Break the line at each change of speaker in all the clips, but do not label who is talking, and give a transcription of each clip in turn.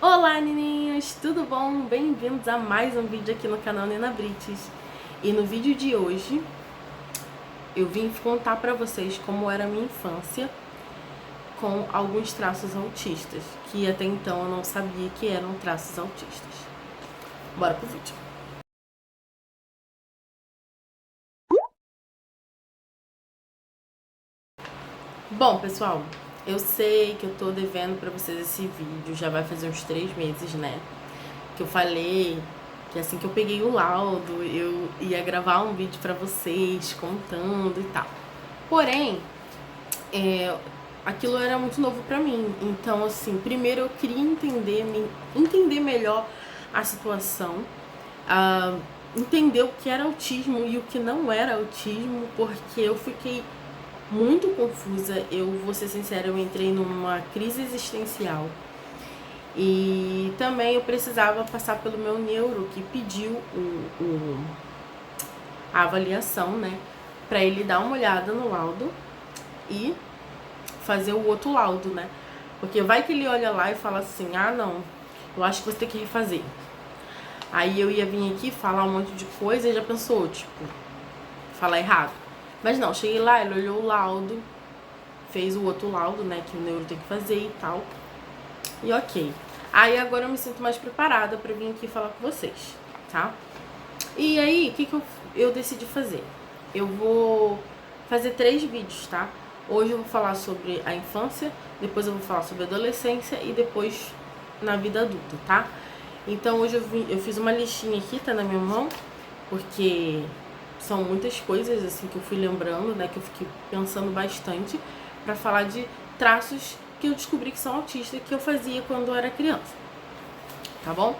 Olá, menininhas, tudo bom? Bem-vindos a mais um vídeo aqui no canal Nina Brites. E no vídeo de hoje eu vim contar pra vocês como era a minha infância com alguns traços autistas, que até então eu não sabia que eram traços autistas. Bora pro vídeo. Bom, pessoal, eu sei que eu tô devendo pra vocês esse vídeo, já vai fazer uns 3 meses, né? Que eu falei que assim que eu peguei o laudo, eu ia gravar um vídeo pra vocês contando e tal. Porém, aquilo era muito novo pra mim. Então, assim, primeiro eu queria entender melhor a situação, entender o que era autismo e o que não era autismo, porque eu fiquei muito confusa. Eu vou ser sincera, eu entrei numa crise existencial. E também eu precisava passar pelo meu neuro, que pediu a avaliação, né? Pra ele dar uma olhada no laudo e fazer o outro laudo, né? Porque vai que ele olha lá e fala assim, ah não, eu acho que você tem que refazer. Aí eu ia vir aqui falar um monte de coisa e já pensou, tipo, falar errado. Mas não, cheguei lá, ele olhou o laudo, fez o outro laudo, né, que o neuro tem que fazer e tal. E ok. Aí agora eu me sinto mais preparada pra vir aqui falar com vocês, tá? E aí, o que eu decidi fazer? Eu vou fazer 3 vídeos, tá? Hoje eu vou falar sobre a infância, depois eu vou falar sobre a adolescência e depois na vida adulta, tá? Então hoje eu fiz uma listinha aqui, tá na minha mão, porque são muitas coisas assim que eu fui lembrando, né, que eu fiquei pensando bastante pra falar de traços que eu descobri que são autistas, que eu fazia quando eu era criança, tá bom?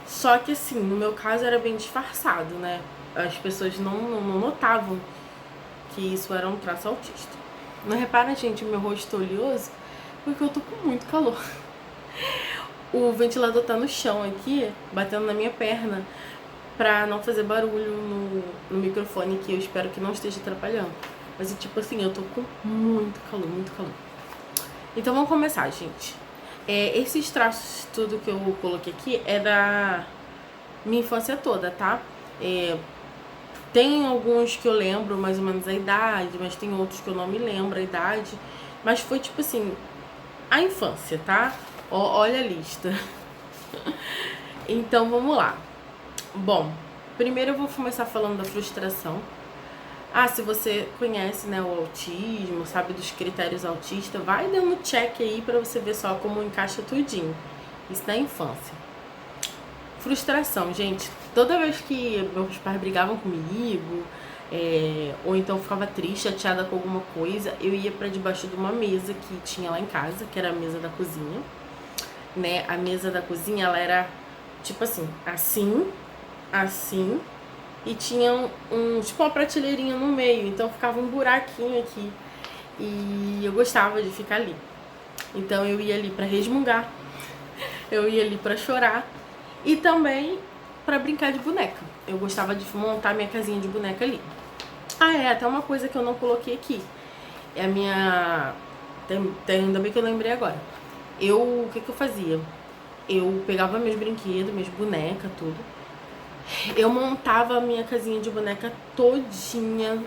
Só que assim, no meu caso era bem disfarçado, né? As pessoas não notavam que isso era um traço autista. Não repara, gente, o meu rosto oleoso, porque eu tô com muito calor. O ventilador tá no chão aqui, batendo na minha perna, pra não fazer barulho no microfone, que eu espero que não esteja atrapalhando. Mas tipo assim, eu tô com muito calor, muito calor. Então vamos começar, gente. Esses traços, tudo que eu coloquei aqui, é da minha infância toda, tá? Tem alguns que eu lembro mais ou menos a idade, mas tem outros que eu não me lembro a idade. Mas foi tipo assim, a infância, tá? Olha a lista. Então vamos lá. Bom, primeiro eu vou começar falando da frustração. Se você conhece, né, o autismo, sabe dos critérios autistas, vai dando check aí pra você ver só como encaixa tudinho. Isso na infância. Frustração, gente. Toda vez que meus pais brigavam comigo, ou então ficava triste, chateada com alguma coisa, eu ia pra debaixo de uma mesa que tinha lá em casa, que era a mesa da cozinha, né? A mesa da cozinha, ela era tipo assim, assim, e tinha tipo uma prateleirinha no meio, então ficava um buraquinho aqui. E eu gostava de ficar ali. Então eu ia ali pra resmungar, eu ia ali pra chorar e também pra brincar de boneca. Eu gostava de montar minha casinha de boneca ali. Até uma coisa que eu não coloquei aqui. É a minha... Ainda bem que eu lembrei agora. O que eu fazia? Eu pegava meus brinquedos, minhas bonecas, tudo. Eu montava a minha casinha de boneca todinha,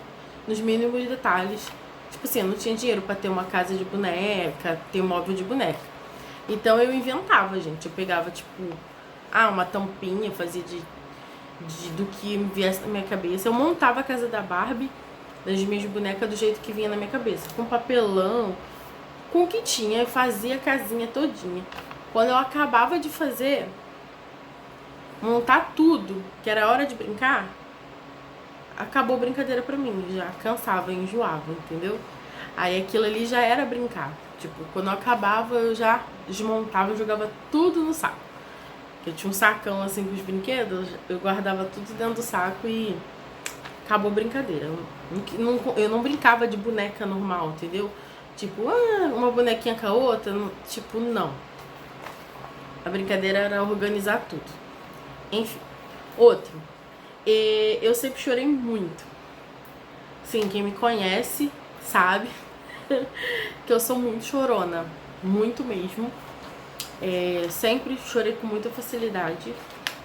nos mínimos detalhes. Tipo assim, eu não tinha dinheiro pra ter uma casa de boneca, ter um móvel de boneca. Então eu inventava, gente. Eu pegava, tipo, uma tampinha, fazia do que viesse na minha cabeça. Eu montava a casa da Barbie, das minhas bonecas, do jeito que vinha na minha cabeça. Com papelão, com o que tinha, eu fazia a casinha todinha. Quando eu acabava de fazer, montar tudo, que era hora de brincar, acabou a brincadeira pra mim. Já cansava, enjoava, entendeu? Aí aquilo ali já era brincar. Tipo, quando eu acabava, eu já desmontava e jogava tudo no saco. Eu tinha um sacão assim com os brinquedos, eu guardava tudo dentro do saco e acabou a brincadeira. Eu não brincava de boneca normal, entendeu? Tipo, uma bonequinha com a outra, tipo, não. A brincadeira era organizar tudo. Enfim, outro. Eu sempre chorei muito. Sim, quem me conhece sabe que eu sou muito chorona. Muito mesmo. Sempre chorei com muita facilidade.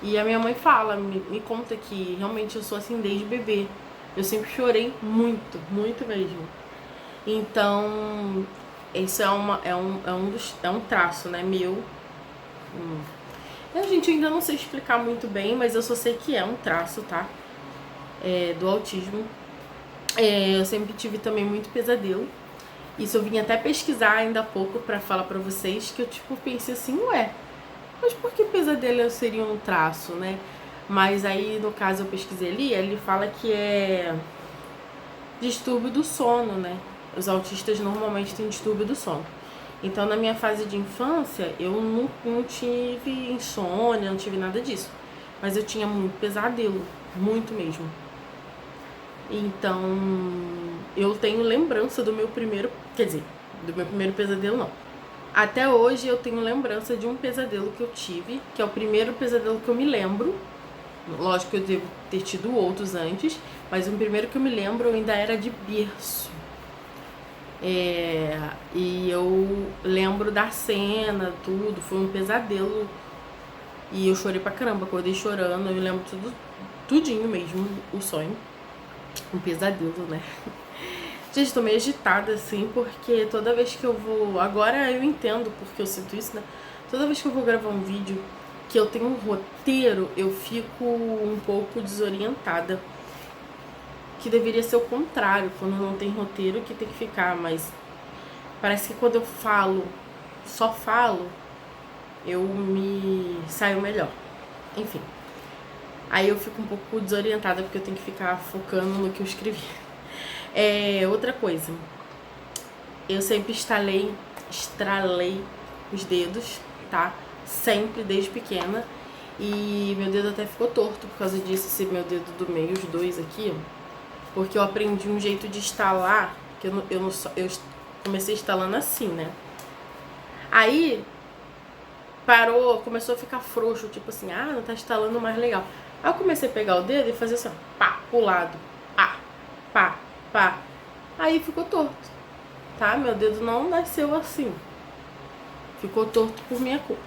E a minha mãe fala, me conta que realmente eu sou assim desde bebê. Eu sempre chorei muito, muito mesmo. Então, isso é um traço, né, meu. A gente ainda não sei explicar muito bem, mas eu só sei que é um traço, tá? Do autismo. Eu sempre tive também muito pesadelo. Isso eu vim até pesquisar ainda há pouco pra falar pra vocês, que eu tipo pensei assim, ué, mas por que pesadelo seria um traço, né? Mas aí, no caso, eu pesquisei ali, ele fala que é distúrbio do sono, né? Os autistas normalmente têm distúrbio do sono. Então, na minha fase de infância, eu não tive insônia, não tive nada disso. Mas eu tinha muito pesadelo, muito mesmo. Então, eu tenho lembrança do meu primeiro, quer dizer, do meu primeiro pesadelo não. Até hoje eu tenho lembrança de um pesadelo que eu tive, que é o primeiro pesadelo que eu me lembro. Lógico que eu devo ter tido outros antes, mas o primeiro que eu me lembro eu ainda era de berço. E eu lembro da cena, tudo, foi um pesadelo. E eu chorei pra caramba, acordei chorando, eu lembro tudinho mesmo, o sonho. Um pesadelo, né? Gente, tô meio agitada, assim, porque toda vez que eu vou... Agora eu entendo porque eu sinto isso, né? Toda vez que eu vou gravar um vídeo que eu tenho um roteiro, eu fico um pouco desorientada. Que deveria ser o contrário, quando não tem roteiro que tem que ficar, mas parece que quando eu falo, só falo, eu me saio melhor. Enfim. Aí eu fico um pouco desorientada porque eu tenho que ficar focando no que eu escrevi. Outra coisa, eu sempre estralei os dedos, tá? Sempre, desde pequena. E meu dedo até ficou torto por causa disso, esse meu dedo do meio, os dois aqui, ó. Porque eu aprendi um jeito de estalar, que eu comecei instalando assim, né? Aí parou, começou a ficar frouxo, tipo assim, não tá instalando mais legal. Aí eu comecei a pegar o dedo e fazer assim, ó, pá, pro lado, pá, pá, pá. Aí ficou torto, tá? Meu dedo não nasceu assim. Ficou torto por minha culpa.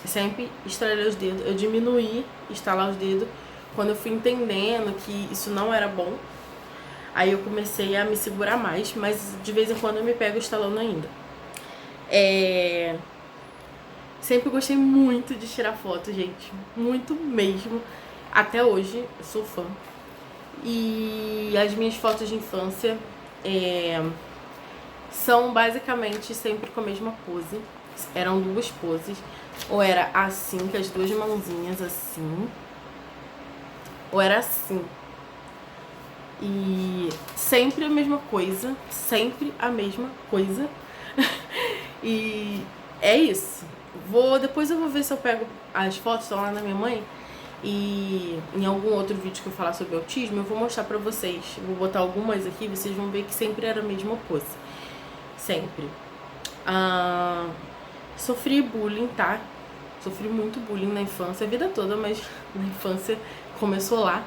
Sempre estralei os dedos. Eu diminuí estalar os dedos quando eu fui entendendo que isso não era bom. Aí eu comecei a me segurar mais, mas de vez em quando eu me pego estalando ainda. Sempre gostei muito de tirar foto, gente. Muito mesmo. Até hoje, eu sou fã. E as minhas fotos de infância são basicamente sempre com a mesma pose. Eram duas poses. Ou era assim, com as duas mãozinhas assim. Ou era assim. E sempre a mesma coisa. Sempre a mesma coisa. E é isso. Depois eu vou ver se eu pego as fotos, estão lá na minha mãe. E em algum outro vídeo que eu falar sobre autismo, eu vou mostrar pra vocês. Eu vou botar algumas aqui, vocês vão ver que sempre era a mesma pose. Sempre. Sofri bullying, tá? Sofri muito bullying na infância, a vida toda, mas na infância começou lá.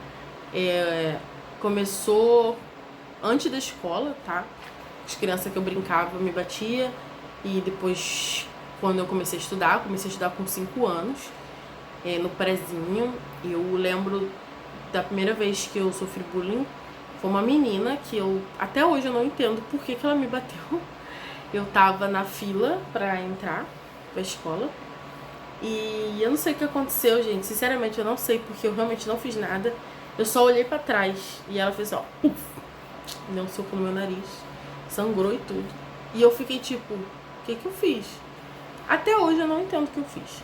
Começou antes da escola, tá? As crianças que eu brincava me batia. E depois, quando eu comecei a estudar com 5 anos, no prezinho. Eu lembro da primeira vez que eu sofri bullying. Foi uma menina que até hoje eu não entendo por que ela me bateu. Eu tava na fila pra entrar pra escola. E eu não sei o que aconteceu, gente. Sinceramente, eu não sei, porque eu realmente não fiz nada. Eu só olhei pra trás e ela fez, ó, puf, deu um soco no meu nariz. Sangrou e tudo. E eu fiquei tipo, o que eu fiz? Até hoje eu não entendo o que eu fiz.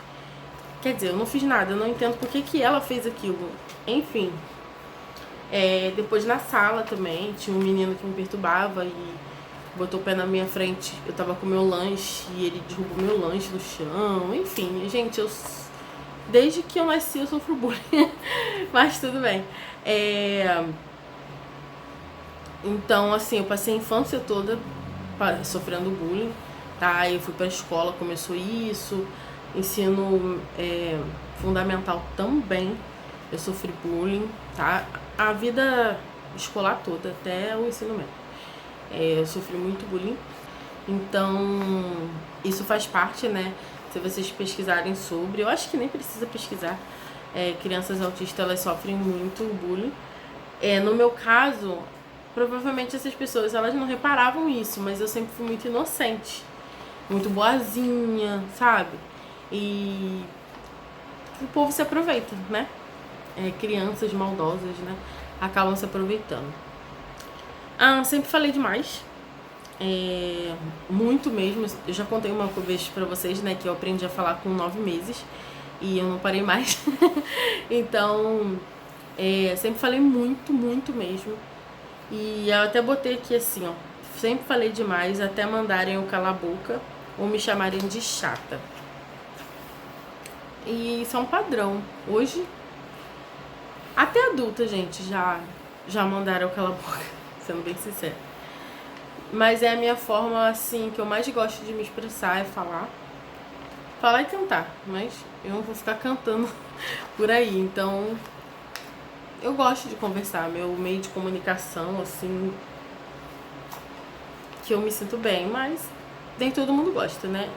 Quer dizer, eu não fiz nada, eu não entendo por que ela fez aquilo. Enfim. Depois na sala também, tinha um menino que me perturbava e botou o pé na minha frente. Eu tava com meu lanche e ele derrubou meu lanche no chão. Enfim, gente, desde que eu nasci eu sofro bullying. Mas tudo bem. Então, assim, eu passei a infância toda sofrendo bullying, tá? Eu fui pra escola, começou isso. Ensino fundamental também. Eu sofri bullying, tá? A vida escolar toda, até o ensino médio. Eu sofri muito bullying. Então, isso faz parte, né? Se vocês pesquisarem sobre, eu acho que nem precisa pesquisar. Crianças autistas, elas sofrem muito bullying. No meu caso, provavelmente essas pessoas, elas não reparavam isso, mas eu sempre fui muito inocente, muito boazinha, sabe? E o povo se aproveita, né? Crianças maldosas, né? Acabam se aproveitando. Sempre falei demais. Muito mesmo. Eu já contei uma vez pra vocês, né, que eu aprendi a falar com 9 meses e eu não parei mais. Então, sempre falei muito, muito mesmo. E eu até botei aqui assim, ó, sempre falei demais até mandarem eu calar a boca ou me chamarem de chata. E isso é um padrão. Hoje, até adulta, gente, já mandaram eu calar a boca, sendo bem sincera. Mas é a minha forma, assim, que eu mais gosto de me expressar, é falar. Falar e cantar, mas eu não vou ficar cantando por aí. Então, eu gosto de conversar, meu meio de comunicação, assim, que eu me sinto bem, mas nem todo mundo gosta, né?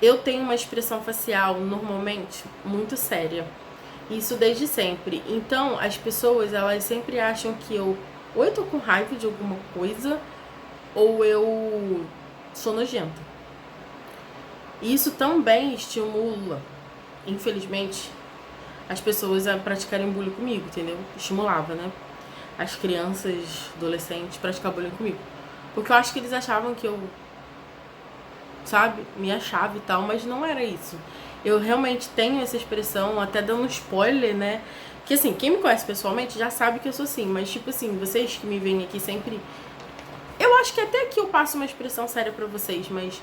Eu tenho uma expressão facial, normalmente, muito séria. Isso desde sempre. Então, as pessoas, elas sempre acham que ou eu tô com raiva de alguma coisa, ou eu sou nojenta. Isso também estimula, infelizmente, as pessoas a praticarem bullying comigo, entendeu? Estimulava, né? As crianças, adolescentes, praticar bullying comigo. Porque eu acho que eles achavam que eu, sabe, me achava e tal, mas não era isso. Eu realmente tenho essa expressão, até dando spoiler, né? Que assim, quem me conhece pessoalmente já sabe que eu sou assim, mas tipo assim, vocês que me veem aqui sempre... Eu acho que até aqui eu passo uma expressão séria pra vocês, mas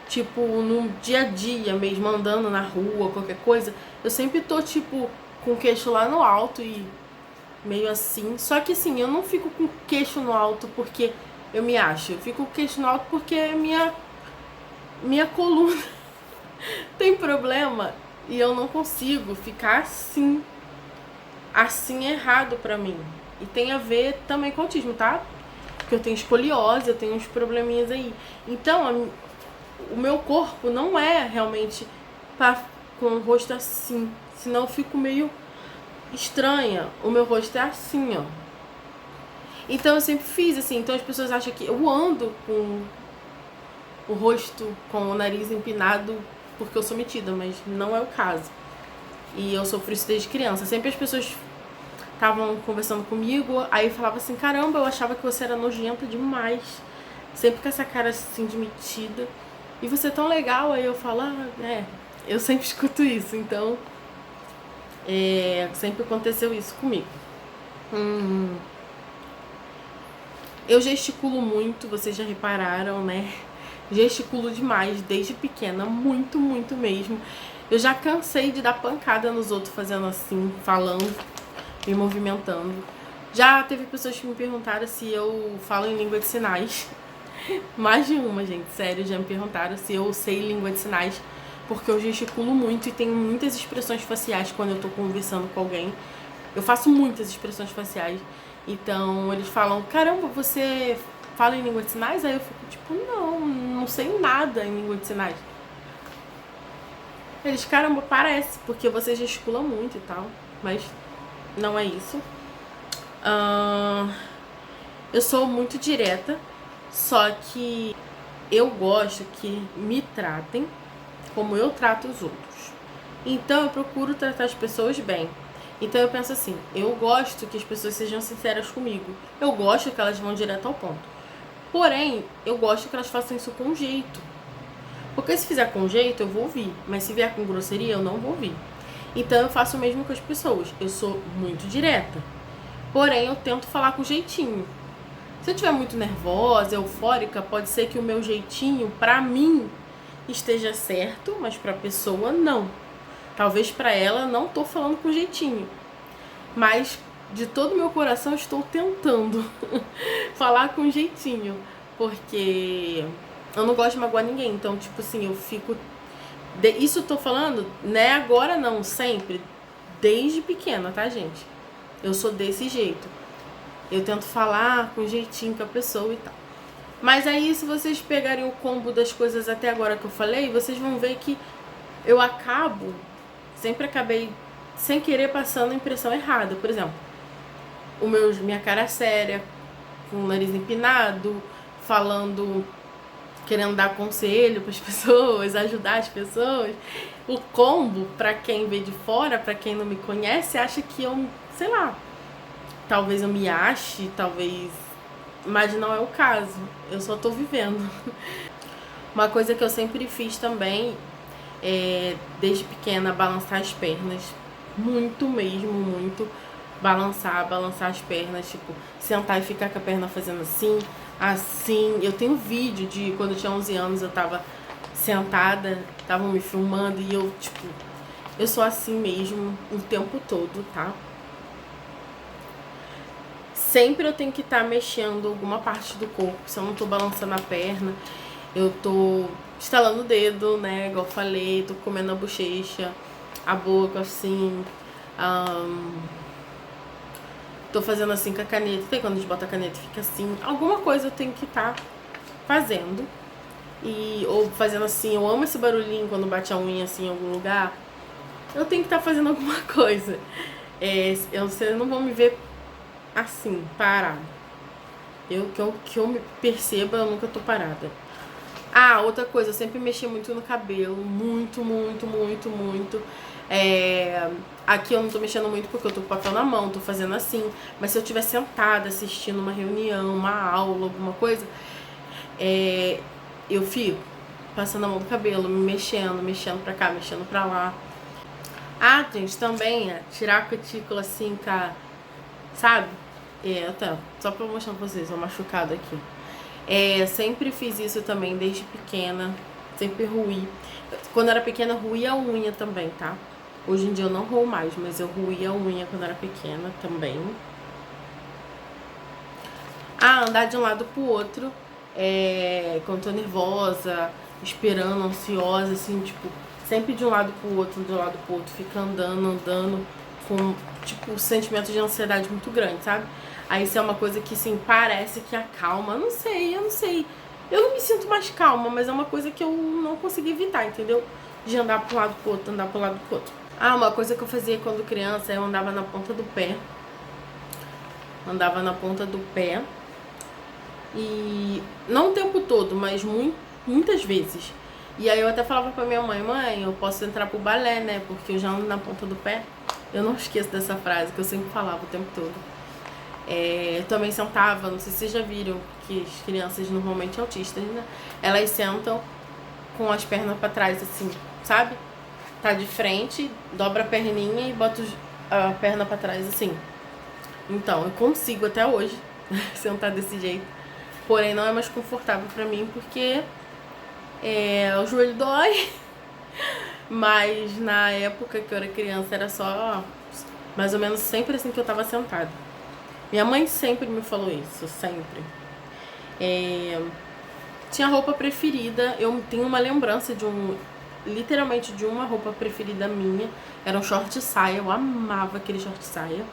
tipo, no dia a dia mesmo, andando na rua, qualquer coisa, eu sempre tô tipo, com o queixo lá no alto e meio assim. Só que assim, eu não fico com o queixo no alto porque eu me acho, eu fico com o queixo no alto porque minha coluna tem problema e eu não consigo ficar assim. Assim é errado pra mim. E tem a ver também com autismo, tá? Porque eu tenho escoliose, eu tenho uns probleminhas aí. Então, o meu corpo não é realmente com o rosto assim. Senão eu fico meio estranha. O meu rosto é assim, ó. Então eu sempre fiz assim. Então as pessoas acham que eu ando com o rosto, com o nariz empinado porque eu sou metida, mas não é o caso. E eu sofro isso desde criança. Sempre as pessoas estavam conversando comigo, aí eu falava assim, caramba, eu achava que você era nojenta demais. Sempre com essa cara assim de metida. E você é tão legal, aí eu falo, eu sempre escuto isso, então sempre aconteceu isso comigo. Eu gesticulo muito, vocês já repararam, né? Gesticulo demais, desde pequena, muito, muito mesmo. Eu já cansei de dar pancada nos outros fazendo assim, falando, me movimentando. Já teve pessoas que me perguntaram se eu falo em língua de sinais. Mais de uma, gente, sério, já me perguntaram se eu sei língua de sinais, porque eu gesticulo muito e tenho muitas expressões faciais quando eu tô conversando com alguém. Eu faço muitas expressões faciais. Então, eles falam, caramba, você fala em língua de sinais? Aí eu fico tipo, não sei nada em língua de sinais. Eles, caramba, parece, porque você gesticula muito e tal, mas não é isso. Eu sou muito direta, só que eu gosto que me tratem como eu trato os outros. Então eu procuro tratar as pessoas bem. Então eu penso assim, eu gosto que as pessoas sejam sinceras comigo. Eu gosto que elas vão direto ao ponto. Porém, eu gosto que elas façam isso com jeito. Porque se fizer com jeito, eu vou ouvir. Mas se vier com grosseria, eu não vou ouvir. Então eu faço o mesmo com as pessoas. Eu sou muito direta. Porém, eu tento falar com jeitinho. Se eu estiver muito nervosa, eufórica, pode ser que o meu jeitinho, pra mim, esteja certo, mas pra pessoa, não. Talvez pra ela, não tô falando com jeitinho. Mas, de todo o meu coração, estou tentando falar com jeitinho. Porque eu não gosto de magoar ninguém. Então, tipo assim, eu fico... Isso eu tô falando, né, agora não, sempre. Desde pequena, tá, gente? Eu sou desse jeito. Eu tento falar com jeitinho com a pessoa e tal. Mas aí, se vocês pegarem o combo das coisas até agora que eu falei, vocês vão ver que eu sempre acabei, sem querer, passando a impressão errada. Por exemplo, minha cara séria, com o nariz empinado, falando, querendo dar conselho para as pessoas, ajudar as pessoas. O combo, pra quem vê de fora, pra quem não me conhece, acha que eu, sei lá, talvez eu me ache, talvez... Mas não é o caso, eu só tô vivendo. Uma coisa que eu sempre fiz também, desde pequena, balançar as pernas. Muito mesmo, muito. Balançar as pernas, tipo, sentar e ficar com a perna fazendo assim, assim. Eu tenho vídeo de quando eu tinha 11 anos, eu tava sentada, estavam me filmando e eu, tipo, eu sou assim mesmo o tempo todo, tá? Sempre eu tenho que estar mexendo alguma parte do corpo. Se eu não tô balançando a perna, eu tô estalando o dedo, né? Igual eu falei, tô comendo a bochecha, a boca, assim. Tô fazendo assim com a caneta. Tem quando a gente bota a caneta e fica assim. Alguma coisa eu tenho que estar fazendo. Ou fazendo assim. Eu amo esse barulhinho quando bate a unha assim em algum lugar. Eu tenho que estar fazendo alguma coisa. Vocês não vão me ver assim, parada. Que eu me perceba, eu nunca tô parada. Outra coisa, eu sempre mexi muito no cabelo. Muito, muito, muito, muito. Aqui eu não tô mexendo muito porque eu tô com o papel na mão, tô fazendo assim. Mas se eu estiver sentada assistindo uma reunião, uma aula, alguma coisa, eu fico passando a mão no cabelo, me mexendo pra cá, mexendo pra lá. Gente, também tirar a cutícula assim, sabe? Só pra mostrar pra vocês, ó, machucado aqui. Sempre fiz isso também desde pequena, sempre ruí. Quando eu era pequena, eu ruía a unha também, tá? Hoje em dia eu não roo mais, mas eu ruía a unha quando eu era pequena também. Andar de um lado pro outro, quando tô nervosa, esperando, ansiosa, assim, tipo, sempre de um lado pro outro, fica andando, com, tipo, um sentimento de ansiedade muito grande, sabe? Aí isso é uma coisa que, assim, parece que acalma. Eu não sei. Eu não me sinto mais calma, mas é uma coisa que eu não consigo evitar, entendeu? De andar pro lado pro outro, uma coisa que eu fazia quando criança, eu andava na ponta do pé. E não o tempo todo, mas muitas vezes. E aí eu até falava pra minha mãe, eu posso entrar pro balé, né? Porque eu já ando na ponta do pé. Eu não esqueço dessa frase que eu sempre falava o tempo todo. Eu também sentava, não sei se vocês já viram, que as crianças normalmente autistas, né? Elas sentam com as pernas pra trás, assim, sabe? Tá de frente, dobra a perninha e bota a perna pra trás, assim. Então, eu consigo até hoje sentar desse jeito. Porém, não é mais confortável pra mim, porque o joelho dói. Mas na época que eu era criança, era só mais ou menos sempre assim que eu tava sentada. Minha mãe sempre me falou isso, sempre. Tinha roupa preferida, eu tenho uma lembrança literalmente de uma roupa preferida minha. Era um short saia, eu amava aquele short saia.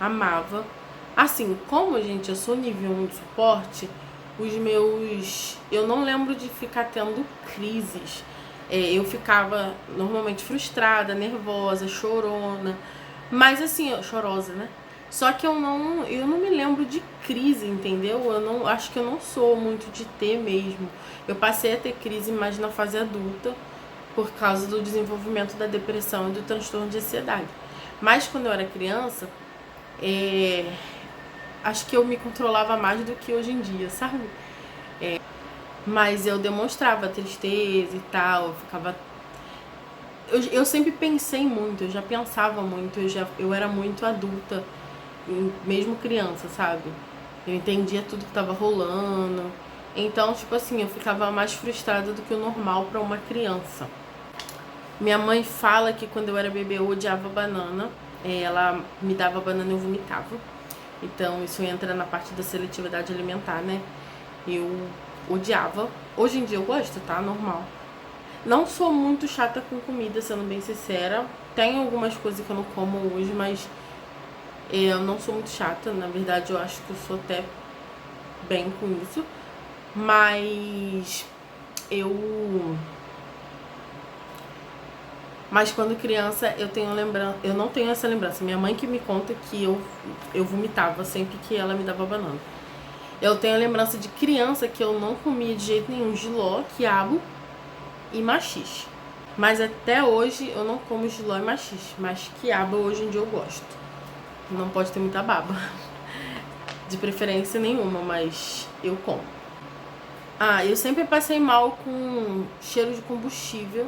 Amava. Assim, como, gente, eu sou nível 1 de suporte, eu não lembro de ficar tendo crises. Eu ficava normalmente frustrada, nervosa, chorona. Mas assim, chorosa, né? Só que eu não me lembro de crise, entendeu? Acho que eu não sou muito de ter mesmo. Eu passei a ter crise mais na fase adulta por causa do desenvolvimento da depressão e do transtorno de ansiedade. Mas quando eu era criança, acho que eu me controlava mais do que hoje em dia, sabe? Mas eu demonstrava tristeza e tal, eu ficava... Eu sempre pensei muito, eu já pensava muito, eu era muito adulta, mesmo criança, sabe? Eu entendia tudo que tava rolando. Então, tipo assim, eu ficava mais frustrada do que o normal pra uma criança. Minha mãe fala que quando eu era bebê eu odiava banana. Ela me dava banana e eu vomitava. Então, isso entra na parte da seletividade alimentar, né? Eu odiava. Hoje em dia eu gosto, tá? Normal. Não sou muito chata com comida, sendo bem sincera. Tem algumas coisas que eu não como hoje, mas eu não sou muito chata. Na verdade, eu acho que eu sou até bem com isso. Mas Mas quando criança eu tenho lembrança, eu não tenho essa lembrança. Minha mãe que me conta que eu vomitava sempre que ela me dava banana. Eu tenho a lembrança de criança que eu não comia de jeito nenhum jiló, quiabo e maxixe. Mas até hoje eu não como jiló e maxixe, mas quiabo hoje em dia eu gosto. Não pode ter muita baba. De preferência nenhuma, mas eu como. Eu sempre passei mal com cheiro de combustível.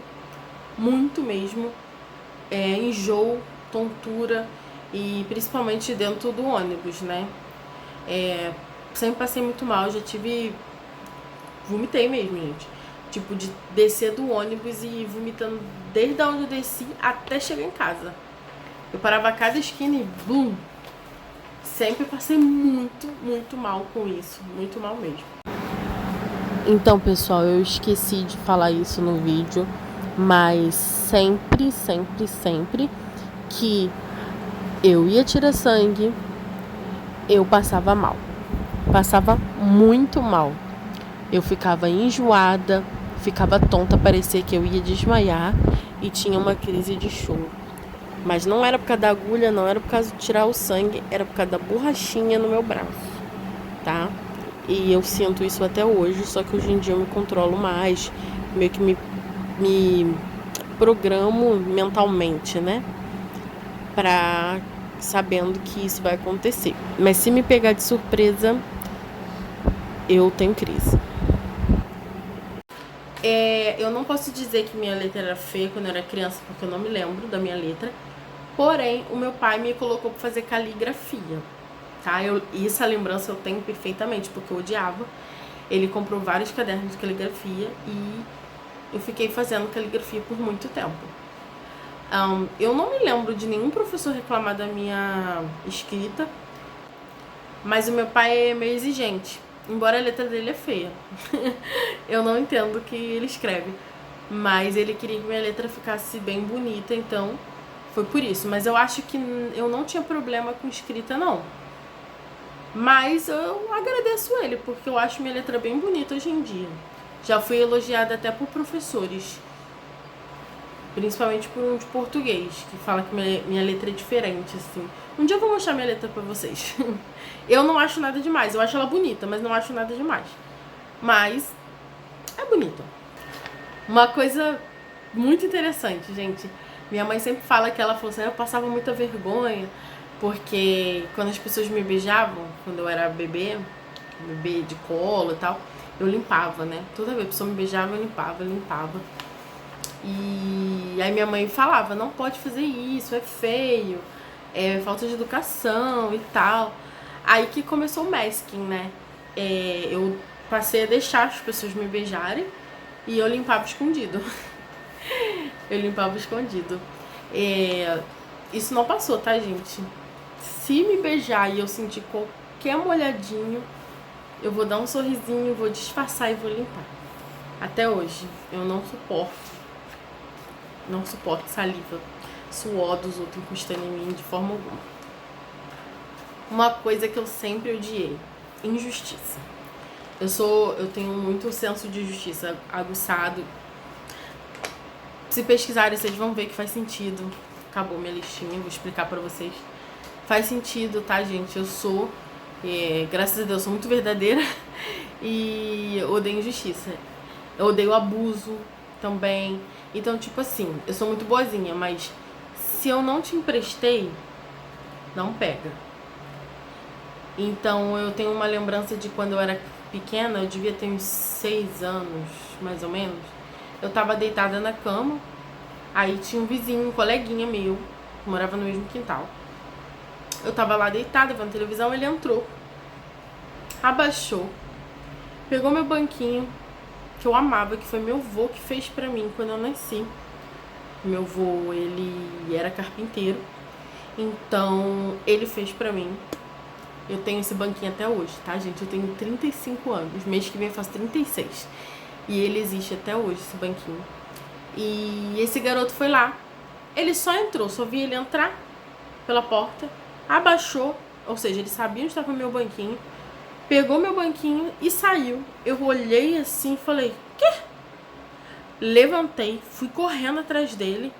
Muito mesmo, enjoo, tontura e principalmente dentro do ônibus, né? Sempre passei muito mal, vomitei mesmo, gente. Tipo, de descer do ônibus e vomitando desde onde eu desci até chegar em casa. Eu parava a cada esquina e blum! Sempre passei muito, muito mal com isso, muito mal mesmo. Então, pessoal, eu esqueci de falar isso no vídeo. Mas sempre, sempre, sempre que eu ia tirar sangue, eu passava mal. Passava muito mal. Eu ficava enjoada, ficava tonta, parecia que eu ia desmaiar e tinha uma crise de choro. Mas não era por causa da agulha, não era por causa de tirar o sangue, era por causa da borrachinha no meu braço, tá? E eu sinto isso até hoje, só que hoje em dia eu me controlo mais, meio que me programo mentalmente, né? Sabendo que isso vai acontecer. Mas se me pegar de surpresa, eu tenho crise. Eu não posso dizer que minha letra era feia quando eu era criança, porque eu não me lembro da minha letra. Porém, o meu pai me colocou pra fazer caligrafia, tá? Essa lembrança eu tenho perfeitamente, porque eu odiava. Ele comprou vários cadernos de caligrafia e eu fiquei fazendo caligrafia por muito tempo. Eu não me lembro de nenhum professor reclamar da minha escrita, mas o meu pai é meio exigente, embora a letra dele é feia. Eu não entendo o que ele escreve, mas ele queria que minha letra ficasse bem bonita, então foi por isso. Mas eu acho que eu não tinha problema com escrita, não. Mas eu agradeço ele, porque eu acho minha letra bem bonita hoje em dia. Já fui elogiada até por professores, principalmente por um de português, que fala que minha letra é diferente, assim. Um dia eu vou mostrar minha letra pra vocês. Eu não acho nada demais, eu acho ela bonita, mas não acho nada demais. Mas é bonita. Uma coisa muito interessante, gente. Minha mãe sempre fala que ela falou assim, eu passava muita vergonha, porque quando as pessoas me beijavam, quando eu era bebê de colo e tal, eu limpava, né? Toda vez que a pessoa me beijava, eu limpava. E aí minha mãe falava, não pode fazer isso, é feio, é falta de educação e tal. Aí que começou o masking, né? Eu passei a deixar as pessoas me beijarem e eu limpava escondido. Eu limpava escondido. Isso não passou, tá, gente? Se me beijar e eu sentir qualquer molhadinho, eu vou dar um sorrisinho, vou disfarçar e vou limpar. Até hoje, eu não suporto saliva, suor dos outros encostando em mim de forma alguma. Uma coisa que eu sempre odiei, injustiça. Eu tenho muito senso de justiça aguçado. Se pesquisarem, vocês vão ver que faz sentido. Acabou minha listinha, vou explicar pra vocês. Faz sentido, tá, gente? Eu sou, graças a Deus, sou muito verdadeira e eu odeio injustiça. Eu odeio abuso também. Então, tipo assim, eu sou muito boazinha, mas se eu não te emprestei, não pega. Então, eu tenho uma lembrança de quando eu era pequena, eu devia ter uns 6 anos, mais ou menos. Eu tava deitada na cama, aí tinha um vizinho, um coleguinha meu, que morava no mesmo quintal. Eu tava lá deitada, vendo televisão, ele entrou, abaixou, pegou meu banquinho, que eu amava, que foi meu avô que fez pra mim quando eu nasci. Meu avô, ele era carpinteiro, então ele fez pra mim. Eu tenho esse banquinho até hoje, tá, gente? Eu tenho 35 anos, mês que vem eu faço 36. E ele existe até hoje, esse banquinho. E esse garoto foi lá, ele só entrou, só vi ele entrar pela porta, abaixou, ou seja, ele sabia onde estava meu banquinho, pegou meu banquinho e saiu. Eu olhei assim e falei, quê? Levantei, fui correndo atrás dele.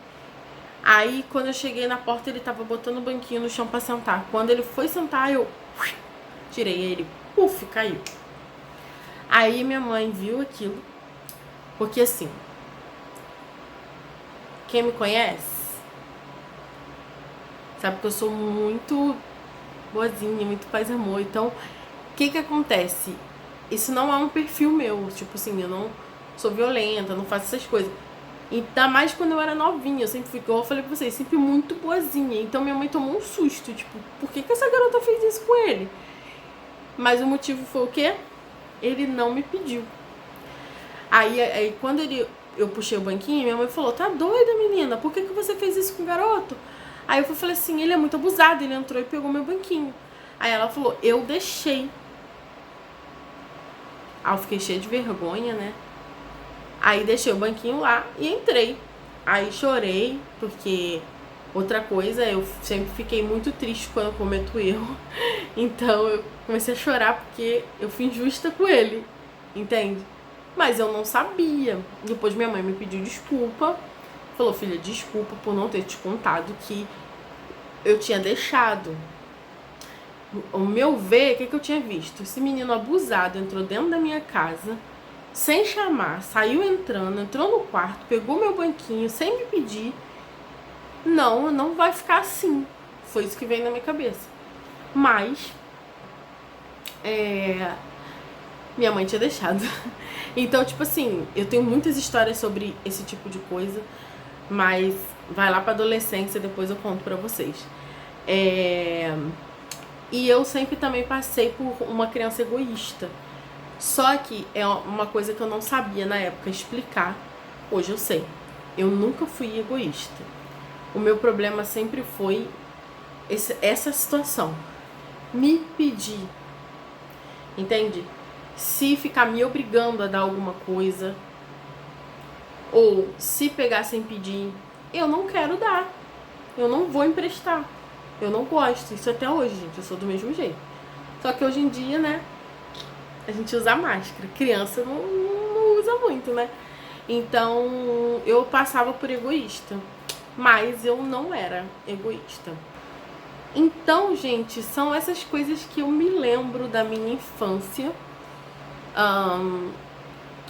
Aí, quando eu cheguei na porta, ele tava botando o banquinho no chão pra sentar. Quando ele foi sentar, eu tirei ele, puf, caiu. Aí minha mãe viu aquilo, porque assim, quem me conhece sabe que eu sou muito boazinha, muito paz e amor. Então, o que acontece? Isso não é um perfil meu, tipo assim, eu não sou violenta, não faço essas coisas. Ainda mais quando eu era novinha, eu sempre fui, igual eu falei pra vocês, sempre muito boazinha. Então minha mãe tomou um susto, tipo, por que essa garota fez isso com ele? Mas o motivo foi o quê? Ele não me pediu. Aí quando eu puxei o banquinho, minha mãe falou, tá doida, menina? Por que você fez isso com o garoto? Aí eu falei assim, ele é muito abusado, ele entrou e pegou meu banquinho. Aí ela falou, eu deixei. Aí eu fiquei cheia de vergonha, né? Aí deixei o banquinho lá e entrei. Aí chorei, porque outra coisa, eu sempre fiquei muito triste quando eu cometo erro. Então eu comecei a chorar porque eu fui injusta com ele, entende? Mas eu não sabia. Depois minha mãe me pediu desculpa. Falou, filha, desculpa por não ter te contado que eu tinha deixado. O meu ver, o que eu tinha visto? Esse menino abusado entrou dentro da minha casa, sem chamar, saiu entrando, entrou no quarto, pegou meu banquinho, sem me pedir. Não vai ficar assim. Foi isso que veio na minha cabeça. Mas, minha mãe tinha deixado. Então, tipo assim, eu tenho muitas histórias sobre esse tipo de coisa, mas vai lá pra adolescência, depois eu conto pra vocês. E eu sempre também passei por uma criança egoísta. Só que é uma coisa que eu não sabia na época explicar. Hoje eu sei. Eu nunca fui egoísta. O meu problema sempre foi essa situação. Me pedir. Entende? Se ficar me obrigando a dar alguma coisa, ou se pegar sem pedir, eu não quero dar. Eu não vou emprestar. Eu não gosto. Isso até hoje, gente. Eu sou do mesmo jeito. Só que hoje em dia, né? A gente usa máscara. Criança não usa muito, né? Então, eu passava por egoísta. Mas eu não era egoísta. Então, gente, são essas coisas que eu me lembro da minha infância.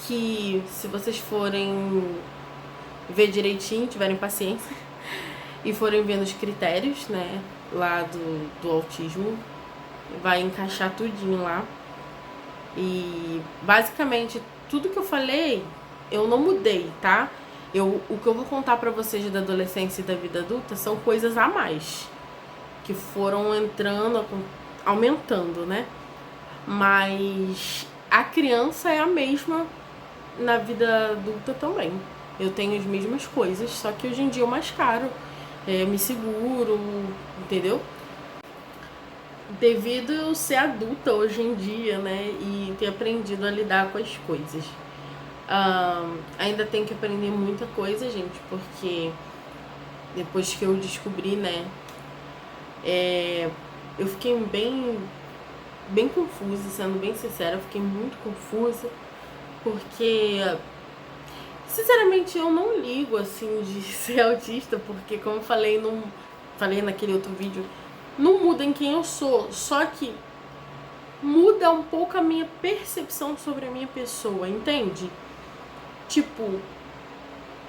Que se vocês forem ver direitinho, tiverem paciência e forem vendo os critérios, né, lá do autismo, vai encaixar tudinho lá. E basicamente tudo que eu falei, eu não mudei, tá? O que eu vou contar pra vocês da adolescência e da vida adulta são coisas a mais, que foram entrando, aumentando, né? Mas a criança é a mesma na vida adulta também. Eu tenho as mesmas coisas, só que hoje em dia eu mascaro, me seguro, entendeu? Devido eu ser adulta hoje em dia, né, e ter aprendido a lidar com as coisas. Ainda tenho que aprender muita coisa, gente, porque depois que eu descobri, né, eu fiquei bem confusa, sendo bem sincera, eu fiquei muito confusa, porque sinceramente eu não ligo assim de ser autista, porque como eu falei naquele outro vídeo, não muda em quem eu sou, só que muda um pouco a minha percepção sobre a minha pessoa, entende? Tipo,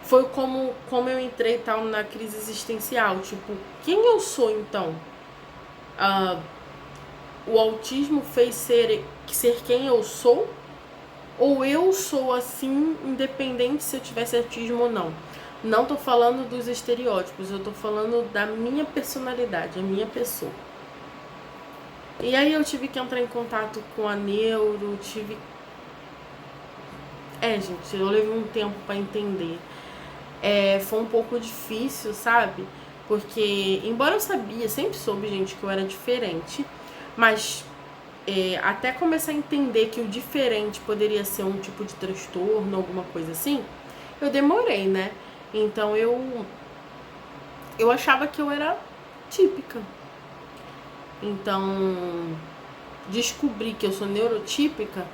foi como eu entrei tal na crise existencial, tipo, quem eu sou então? O autismo fez ser quem eu sou? Ou eu sou assim, independente se eu tivesse autismo ou não? Não tô falando dos estereótipos, eu tô falando da minha personalidade, a minha pessoa. E aí eu tive que entrar em contato com a neuro, gente, eu levei um tempo pra entender. Foi um pouco difícil, sabe? Porque, embora eu sabia, sempre soube, gente, que eu era diferente, mas até começar a entender que o diferente poderia ser um tipo de transtorno, alguma coisa assim, eu demorei, né? Então eu achava que eu era típica. Então, descobri que eu sou neurotípica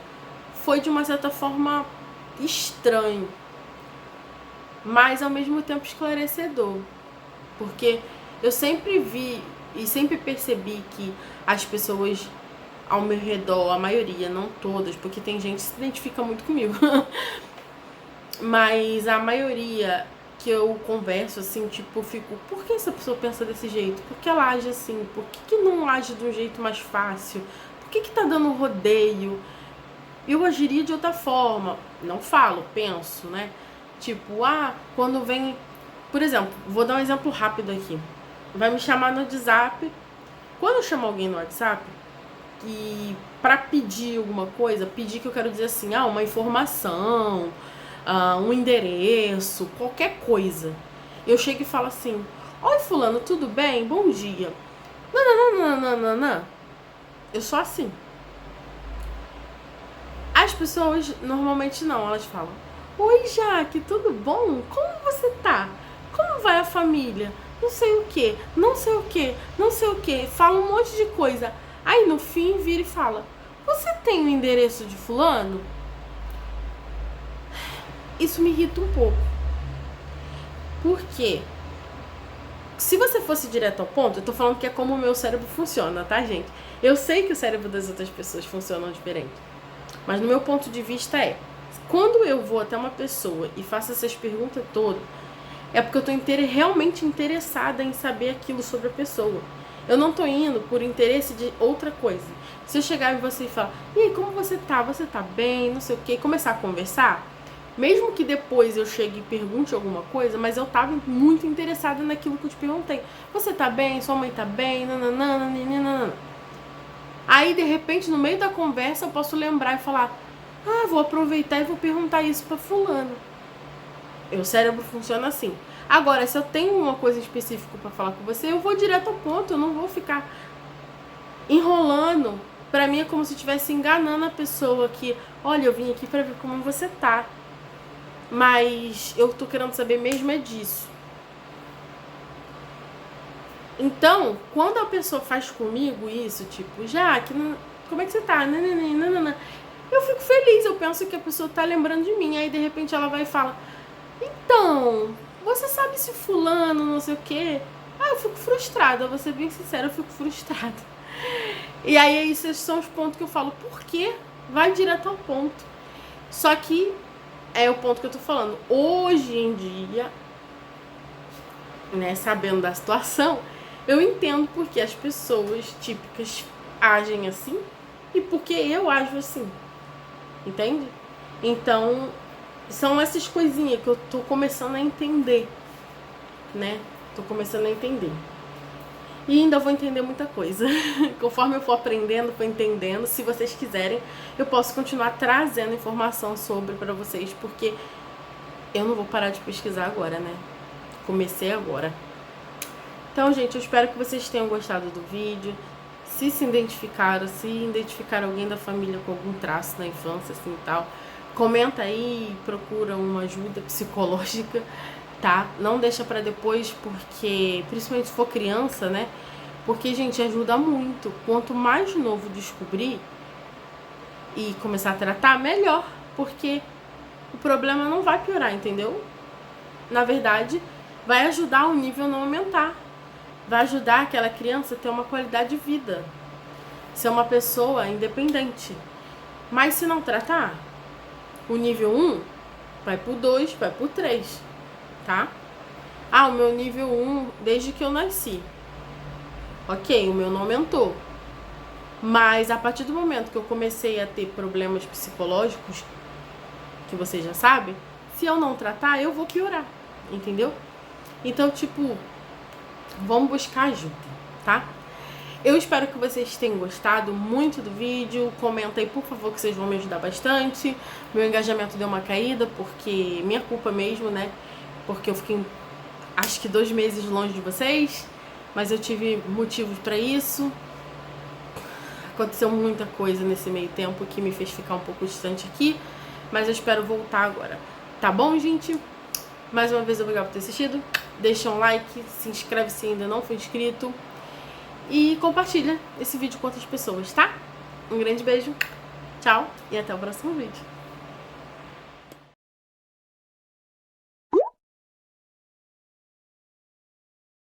foi de uma certa forma estranho, mas ao mesmo tempo esclarecedor, porque eu sempre vi e sempre percebi que as pessoas ao meu redor, a maioria, não todas, porque tem gente que se identifica muito comigo, mas a maioria que eu converso, assim, tipo, fico, por que essa pessoa pensa desse jeito? Por que ela age assim? Por que não age de um jeito mais fácil? Por que tá dando rodeio? Eu agiria de outra forma. Não falo, penso, né? Tipo, quando vem... Por exemplo, vou dar um exemplo rápido aqui. Vai me chamar no WhatsApp. Quando eu chamo alguém no WhatsApp, e pra pedir alguma coisa, pedir que eu quero dizer assim, uma informação, um endereço, qualquer coisa. Eu chego e falo assim, oi fulano, tudo bem? Bom dia. Não. Eu sou assim. As pessoas normalmente não, elas falam, oi Jaque, tudo bom? Como você tá? Como vai a família? Não sei o que, não sei o que, não sei o que. Fala um monte de coisa. Aí no fim vira e fala, você tem o endereço de fulano? Isso me irrita um pouco. Por quê? Se você fosse direto ao ponto, eu tô falando que é como o meu cérebro funciona, tá, gente? Eu sei que o cérebro das outras pessoas funciona diferente. Mas no meu ponto de vista quando eu vou até uma pessoa e faço essas perguntas todas, é porque eu tô realmente interessada em saber aquilo sobre a pessoa. Eu não tô indo por interesse de outra coisa. Se eu chegar em você e falar, e aí, como você tá? Você tá bem? Não sei o quê. E começar a conversar, mesmo que depois eu chegue e pergunte alguma coisa, mas eu tava muito interessada naquilo que eu te perguntei. Você tá bem? Sua mãe tá bem? Nananana. Aí, de repente, no meio da conversa, eu posso lembrar e falar, vou aproveitar e vou perguntar isso pra fulano. O cérebro funciona assim. Agora, se eu tenho uma coisa específica pra falar com você, eu vou direto ao ponto, eu não vou ficar enrolando. Pra mim é como se eu estivesse enganando a pessoa que, olha, eu vim aqui pra ver como você tá. Mas eu tô querendo saber mesmo disso. Então, quando a pessoa faz comigo isso, tipo, Jaque, como é que você tá? Nananana, eu fico feliz, eu penso que a pessoa tá lembrando de mim. Aí, de repente, ela vai e fala, então, você sabe se fulano, não sei o quê? Eu fico frustrada, vou ser bem sincera, eu fico frustrada. E aí, esses são os pontos que eu falo, por quê? Vai direto ao ponto. Só que é o ponto que eu tô falando. Hoje em dia, né, sabendo da situação, eu entendo porque as pessoas típicas agem assim e porque eu ajo assim. Entende? Então, são essas coisinhas que eu tô começando a entender, né? Tô começando a entender. E ainda vou entender muita coisa. Conforme eu for aprendendo, for entendendo, se vocês quiserem, eu posso continuar trazendo informação sobre pra vocês, porque eu não vou parar de pesquisar agora, né? Comecei agora. Então, gente, eu espero que vocês tenham gostado do vídeo. Se identificaram alguém da família com algum traço na infância, assim e tal, comenta aí, procura uma ajuda psicológica, tá? Não deixa pra depois, porque, principalmente se for criança, né? Porque, gente, ajuda muito. Quanto mais novo descobrir e começar a tratar, melhor. Porque o problema não vai piorar, entendeu? Na verdade, vai ajudar o nível a não aumentar. Vai ajudar aquela criança a ter uma qualidade de vida. Ser uma pessoa independente. Mas se não tratar, o nível 1 vai pro 2, vai pro 3, tá? O meu nível 1 desde que eu nasci. Ok, o meu não aumentou. Mas a partir do momento que eu comecei a ter problemas psicológicos, que vocês já sabem, se eu não tratar, eu vou piorar, entendeu? Então, tipo, vamos buscar ajuda, tá? Eu espero que vocês tenham gostado muito do vídeo. Comenta aí, por favor, que vocês vão me ajudar bastante. Meu engajamento deu uma caída, porque minha culpa mesmo, né? Porque eu fiquei, acho que 2 meses longe de vocês. Mas eu tive motivos pra isso. Aconteceu muita coisa nesse meio tempo que me fez ficar um pouco distante aqui. Mas eu espero voltar agora. Tá bom, gente? Mais uma vez, obrigado por ter assistido. Deixa um like, se inscreve se ainda não for inscrito. E compartilha esse vídeo com outras pessoas, tá? Um grande beijo, tchau e até o próximo vídeo.